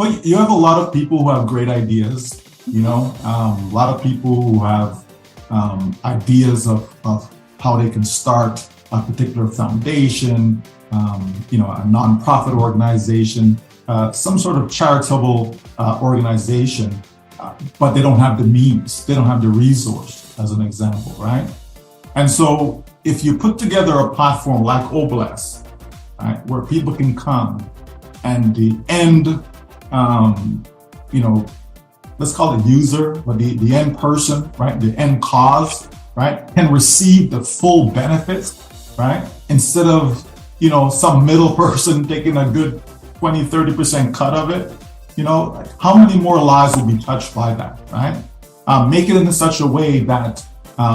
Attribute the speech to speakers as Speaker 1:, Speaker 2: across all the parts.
Speaker 1: But you have a lot of people who have great ideas, a lot of people who have ideas of how they can start a particular foundation, a nonprofit organization, some sort of charitable organization, but they don't have the means, they don't have the resource, as an example, right? And so if you put together a platform like OBLESS, right, where people can come and the end, let's call it user, but the end person, right, the end cause, right, can receive the full benefits, right, instead of, some middle person taking a good 20-30% cut of it. How many more lives will be touched by that, right? Make it in such a way that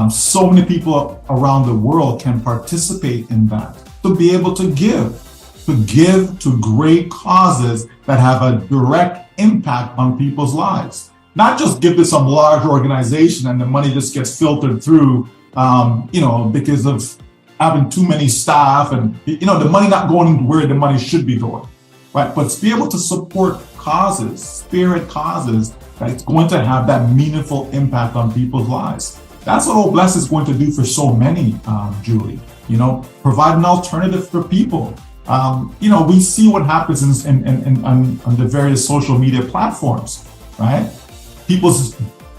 Speaker 1: so many people around the world can participate in that, to be able to give to great causes that have a direct impact on people's lives. Not just give to some large organization and the money just gets filtered through, because of having too many staff and, the money not going where the money should be going, right? But to be able to support causes, spirit causes, that's going to have that meaningful impact on people's lives. That's what OBLESS is going to do for so many, Julie. Provide an alternative for people. We see what happens on the various social media platforms, right? People's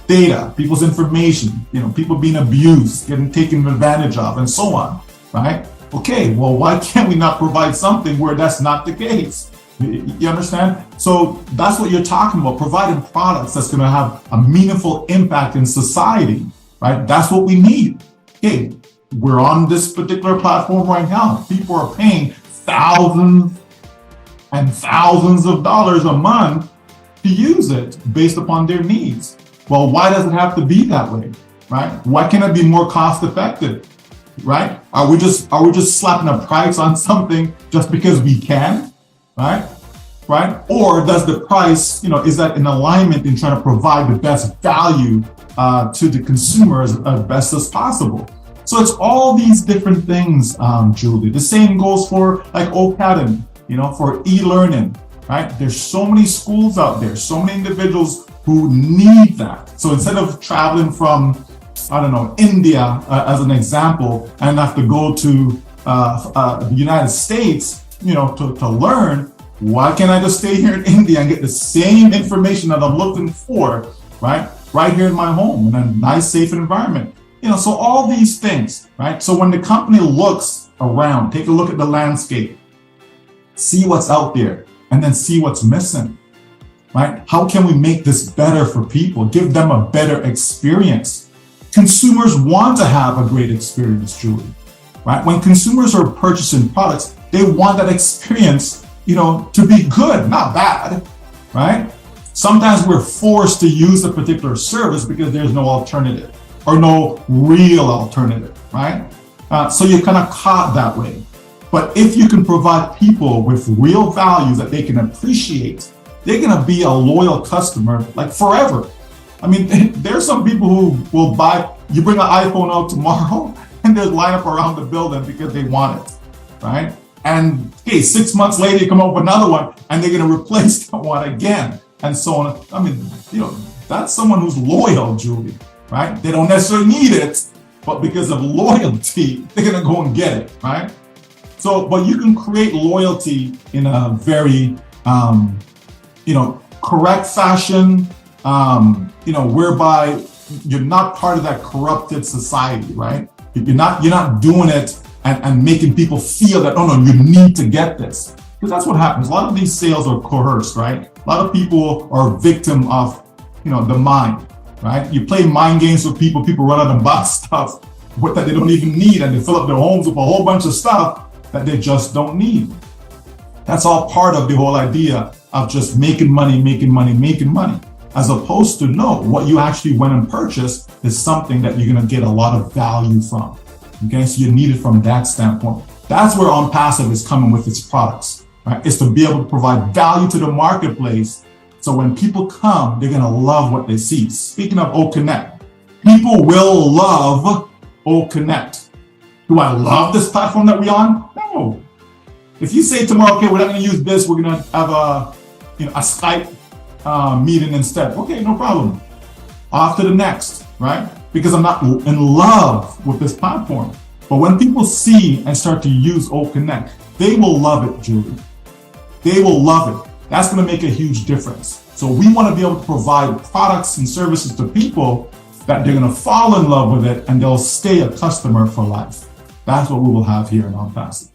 Speaker 1: data, people's information, people being abused, getting taken advantage of, and so on, right? Okay, well, why can't we not provide something where that's not the case? You understand? So that's what you're talking about, providing products that's going to have a meaningful impact in society, right? That's what we need. Okay, we're on this particular platform right now. People are paying thousands and thousands of dollars a month to use it based upon their needs. Well, why does it have to be that way, right? Why can't it be more cost effective, right? Are we just slapping a price on something just because we can, right? Or does the price, is that in alignment in trying to provide the best value to the consumers as best as possible? So it's all these different things, Julie. The same goes for like OCADemy, for e-learning, right? There's so many schools out there, so many individuals who need that. So instead of traveling from, India as an example, and have to go to the United States, to learn, why can't I just stay here in India and get the same information that I'm looking for, right here in my home in a nice, safe environment? So all these things, right? So when the company looks around, take a look at the landscape, see what's out there, and then see what's missing, right? How can we make this better for people? Give them a better experience. Consumers want to have a great experience, Julie, right? When consumers are purchasing products, they want that experience, to be good, not bad, right? Sometimes we're forced to use a particular service because there's no alternative or no real alternative, right? So you're kind of caught that way. But if you can provide people with real values that they can appreciate, they're going to be a loyal customer like forever. I mean, there's some people who will buy, you bring an iPhone out tomorrow and they'll line up around the building because they want it, right? And hey, 6 months later, you come up with another one and they're going to replace that one again and so on. I mean, that's someone who's loyal, Julie, right? They don't necessarily need it, but because of loyalty, they're going to go and get it, right? So, but you can create loyalty in a very, correct fashion, whereby you're not part of that corrupted society, right? You're not doing it and making people feel that, oh no, you need to get this. Because that's what happens. A lot of these sales are coerced, right? A lot of people are victim of, the mind, right? You play mind games with people run out and buy stuff that they don't even need, and they fill up their homes with a whole bunch of stuff that they just don't need. That's all part of the whole idea of just making money, as opposed to no, what you actually went and purchased is something that you're going to get a lot of value from. Okay, so you need it from that standpoint. That's where OnPassive is coming with its products, right? It's to be able to provide value to the marketplace. So when people come, they're going to love what they see. Speaking of OConnect, people will love OConnect. Do I love this platform that we're on? No. If you say tomorrow, okay, we're not going to use this, we're going to have a Skype meeting instead. Okay, no problem. Off to the next, right? Because I'm not in love with this platform. But when people see and start to use OConnect, they will love it, Julie. They will love it. That's going to make a huge difference. So we want to be able to provide products and services to people that they're going to fall in love with it and they'll stay a customer for life. That's what we will have here in OnPassive.